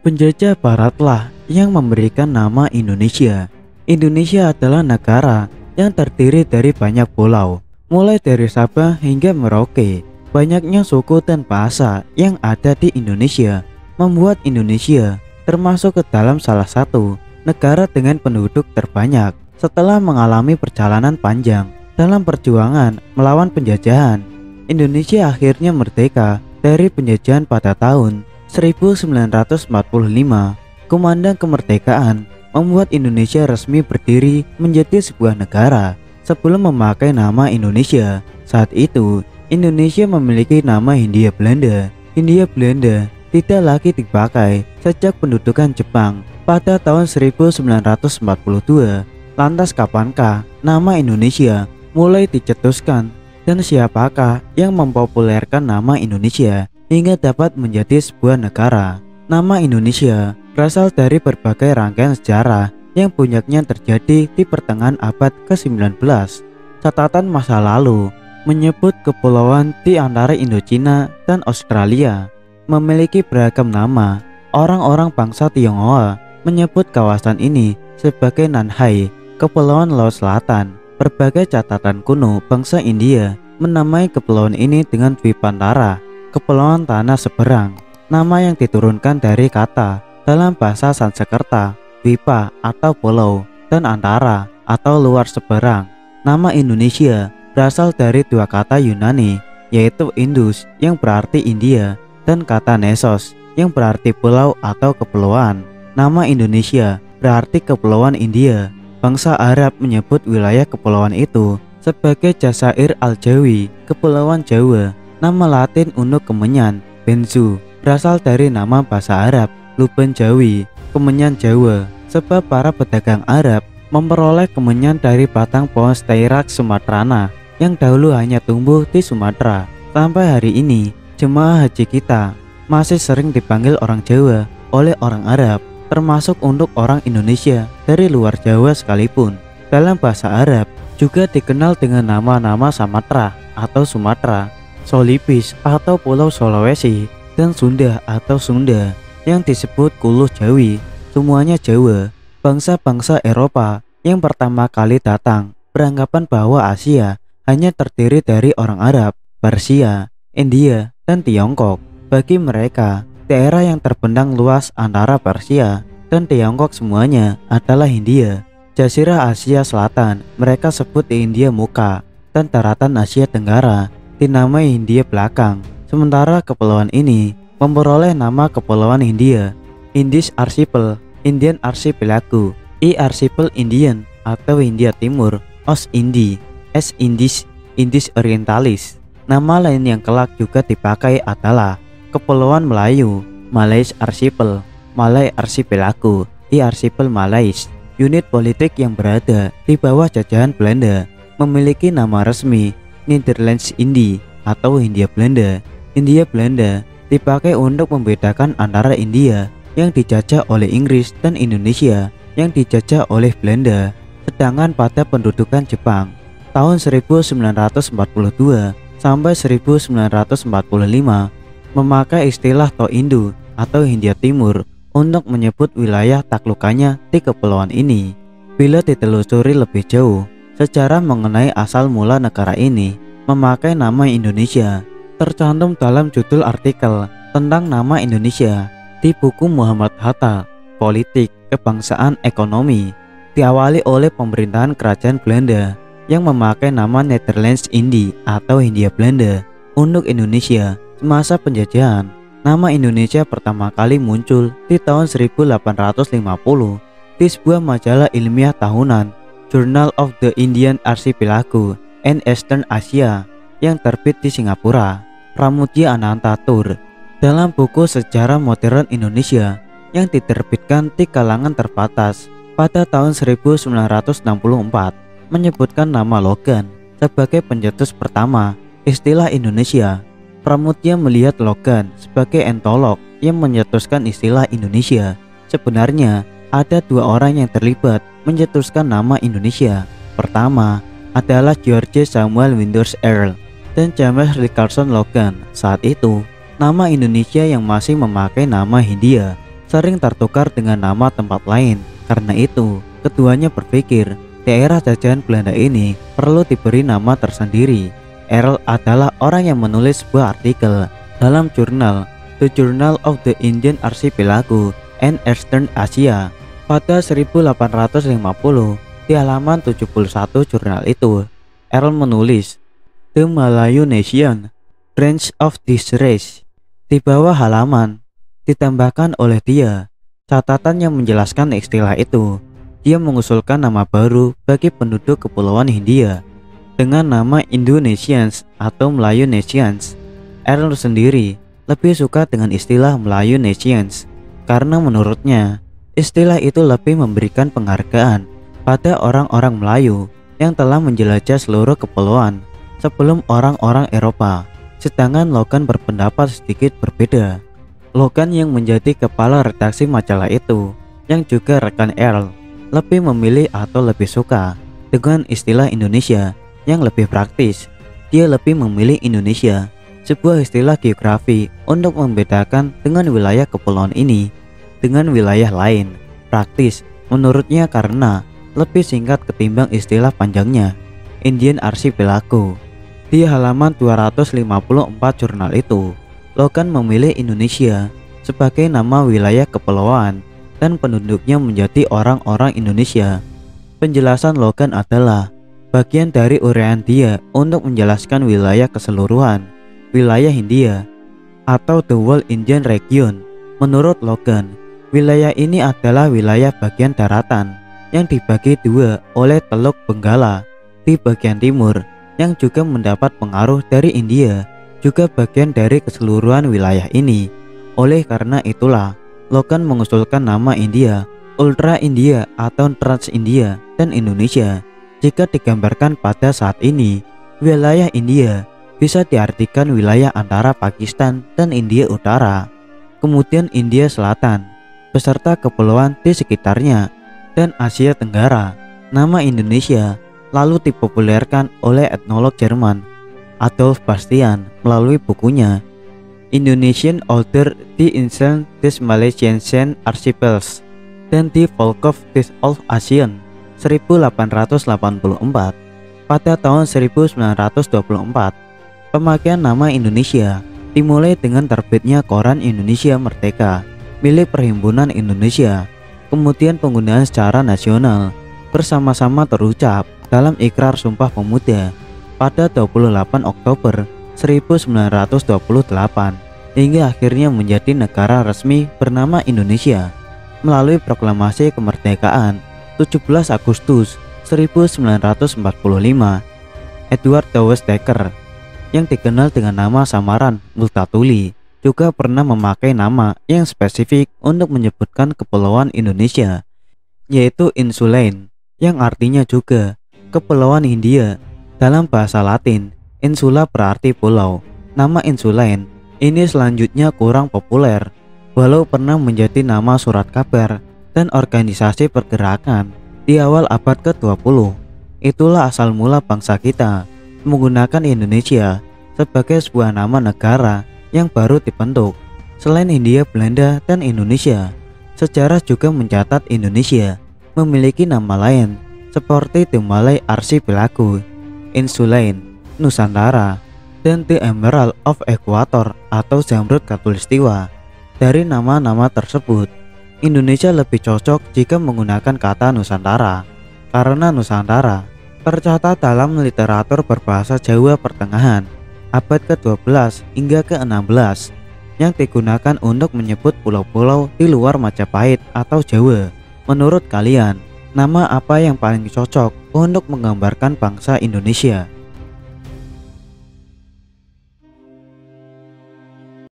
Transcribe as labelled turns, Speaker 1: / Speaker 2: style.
Speaker 1: Penjajah baratlah yang memberikan nama Indonesia. Indonesia adalah negara yang terdiri dari banyak pulau, mulai dari Sabah hingga Merauke. Banyaknya suku dan bahasa yang ada di Indonesia membuat Indonesia termasuk ke dalam salah satu negara dengan penduduk terbanyak. Setelah mengalami perjalanan panjang dalam perjuangan melawan penjajahan, Indonesia akhirnya merdeka dari penjajahan pada tahun 1945. Kumandang kemerdekaan membuat Indonesia resmi berdiri menjadi sebuah negara. Sebelum memakai nama Indonesia, saat itu Indonesia memiliki nama Hindia Belanda. Hindia Belanda tidak lagi dipakai sejak pendudukan Jepang pada tahun 1942. Lantas kapankah nama Indonesia mulai dicetuskan dan siapakah yang mempopulerkan nama Indonesia hingga dapat menjadi sebuah negara? Nama Indonesia berasal dari berbagai rangkaian sejarah yang banyaknya terjadi di pertengahan abad ke-19. Catatan masa lalu menyebut kepulauan di antara Indochina dan Australia memiliki beragam nama. Orang-orang bangsa Tionghoa menyebut kawasan ini sebagai Nanhai, Kepulauan Laut Selatan. Berbagai catatan kuno bangsa India menamai kepulauan ini dengan Dwipantara, Kepulauan Tanah Seberang, nama yang diturunkan dari kata dalam bahasa Sanskerta Dwipa atau pulau dan antara atau luar seberang. Nama Indonesia berasal dari dua kata Yunani, yaitu Indus yang berarti India dan kata Nesos yang berarti pulau atau kepulauan. Nama Indonesia berarti Kepulauan India. Bangsa Arab menyebut wilayah kepulauan itu sebagai Jazair Al-Jawi, Kepulauan Jawa. Nama Latin untuk kemenyan, Benzu, berasal dari nama bahasa Arab, Luban Jawi, kemenyan Jawa. Sebab para pedagang Arab memperoleh kemenyan dari batang pohon Styrax sumatrana yang dahulu hanya tumbuh di Sumatera. Sampai hari ini, jemaah haji kita masih sering dipanggil orang Jawa oleh orang Arab, termasuk untuk orang Indonesia dari luar Jawa sekalipun. Dalam bahasa Arab juga dikenal dengan nama-nama Samatra atau Sumatera, Solibis atau Pulau Sulawesi, dan Sunda atau Sunda yang disebut Kuluh Jawi, semuanya Jawa. Bangsa-bangsa Eropa yang pertama kali datang beranggapan bahwa Asia hanya terdiri dari orang Arab, Persia, India, dan Tiongkok. Bagi mereka, daerah yang terbentang luas antara Persia dan Tiongkok semuanya adalah Hindia. Jazirah Asia Selatan mereka sebut Hindia Muka, dan daratan Asia Tenggara dinamai Hindia Belakang. Sementara kepulauan ini memperoleh nama Kepulauan Hindia, Indies Archipel, Indian Archipelago, Archipel Indian atau Hindia Timur, Os Indi, S Indies, Indies Orientalis. Nama lain yang kelak juga dipakai adalah Kepulauan Melayu, Malais Archipel, Malay Archipelago, Archipel Malais. Unit politik yang berada di bawah jajahan Belanda memiliki nama resmi Nederlands Indie atau Hindia Belanda. Hindia Belanda dipakai untuk membedakan antara India yang dijajah oleh Inggris dan Indonesia yang dijajah oleh Belanda. Sedangkan pada pendudukan Jepang tahun 1942 sampai 1945 memakai istilah Toindu atau Hindia Timur untuk menyebut wilayah taklukannya di kepulauan ini. Bila ditelusuri lebih jauh, sejarah mengenai asal mula negara ini memakai nama Indonesia tercantum dalam judul artikel tentang nama Indonesia di buku Muhammad Hatta, Politik, Kebangsaan, Ekonomi, diawali oleh pemerintahan kerajaan Belanda yang memakai nama Nederlands Indie atau Hindia Belanda untuk Indonesia semasa penjajahan. Nama Indonesia pertama kali muncul di tahun 1850 di sebuah majalah ilmiah tahunan, Journal of the Indian Archipelago and Eastern Asia, yang terbit di Singapura. Pramudya Anantatur dalam buku Sejarah Modern Indonesia yang diterbitkan di kalangan terbatas pada tahun 1964 menyebutkan nama Logan sebagai pencetus pertama istilah Indonesia. Pramudya melihat Logan sebagai entolog yang mencetuskan istilah Indonesia. Sebenarnya ada dua orang yang terlibat mencetuskan nama Indonesia. Pertama adalah George Samuel Winters Earl dan James Richardson Logan. Saat itu nama Indonesia yang masih memakai nama Hindia. sering tertukar dengan nama tempat lain. Karena itu, keduanya berpikir daerah jajahan Belanda ini perlu diberi nama tersendiri. Erl adalah orang yang menulis sebuah artikel dalam jurnal The Journal of the Indian Archipelago and Eastern Asia pada 1850. Di halaman 71 jurnal itu, Erl menulis The Malayo Nation, branch of this race. Di bawah halaman ditambahkan oleh dia catatan yang menjelaskan istilah itu. Dia mengusulkan nama baru bagi penduduk kepulauan Hindia dengan nama Indonesians atau Melayu Nations. Erl sendiri lebih suka dengan istilah Melayu Nations karena menurutnya istilah itu lebih memberikan penghargaan pada orang-orang Melayu yang telah menjelajah seluruh kepulauan sebelum orang-orang Eropa. Sedangkan Logan berpendapat sedikit berbeda. Logan yang menjadi kepala redaksi majalah itu, yang juga rekan Erl, lebih memilih atau lebih suka dengan istilah Indonesia yang lebih praktis. Dia lebih memilih Indonesia, sebuah istilah geografi untuk membedakan dengan wilayah kepulauan ini dengan wilayah lain. Praktis menurutnya karena lebih singkat ketimbang istilah panjangnya Indian Archipelago. Di halaman 254 jurnal itu, Logan memilih Indonesia sebagai nama wilayah kepulauan dan penduduknya menjadi orang-orang Indonesia. Penjelasan Logan adalah bagian dari uraian dia untuk menjelaskan wilayah keseluruhan wilayah Hindia atau the Whole Indian Region. Menurut Logan, wilayah ini adalah wilayah bagian daratan yang dibagi dua oleh Teluk Benggala di bagian timur yang juga mendapat pengaruh dari India, juga bagian dari keseluruhan wilayah ini. Oleh karena itulah Logan mengusulkan nama India, Ultra India atau Trans India dan Indonesia. Jika digambarkan pada saat ini, wilayah India bisa diartikan wilayah antara Pakistan dan India Utara, kemudian India Selatan beserta kepulauan di sekitarnya, dan Asia Tenggara. Nama Indonesia lalu dipopulerkan oleh etnolog Jerman Adolf Bastian melalui bukunya Indonesian Order die Inseln des Malaysian Archipels dan Die Volkhof des Ostasian 1884. Pada tahun 1924, pemakaian nama Indonesia dimulai dengan terbitnya Koran Indonesia Merdeka milik Perhimpunan Indonesia. Kemudian penggunaan secara nasional bersama-sama terucap dalam Ikrar Sumpah Pemuda pada 28 Oktober 1928 hingga akhirnya menjadi negara resmi bernama Indonesia melalui proklamasi kemerdekaan 17 Agustus 1945. Edward Dawes Dekker yang dikenal dengan nama samaran Multatuli juga pernah memakai nama yang spesifik untuk menyebutkan kepulauan Indonesia, yaitu Insulain, yang artinya juga kepulauan Hindia. Dalam bahasa Latin, insula berarti pulau. Nama Insulain ini selanjutnya kurang populer, walau pernah menjadi nama surat kabar dan organisasi pergerakan di awal abad ke-20. Itulah asal mula bangsa kita menggunakan Indonesia sebagai sebuah nama negara yang baru dibentuk. Selain Hindia, Belanda, dan Indonesia, sejarah juga mencatat Indonesia memiliki nama lain seperti The Malay Archipelago, Insulain, Nusantara, dan The Emerald of Equator atau Zamrud Khatulistiwa. Dari nama-nama tersebut, Indonesia lebih cocok jika menggunakan kata Nusantara karena Nusantara tercatat dalam literatur berbahasa Jawa pertengahan abad ke-12 hingga ke-16 yang digunakan untuk menyebut pulau-pulau di luar Majapahit atau Jawa. Menurut kalian, nama apa yang paling cocok untuk menggambarkan bangsa Indonesia?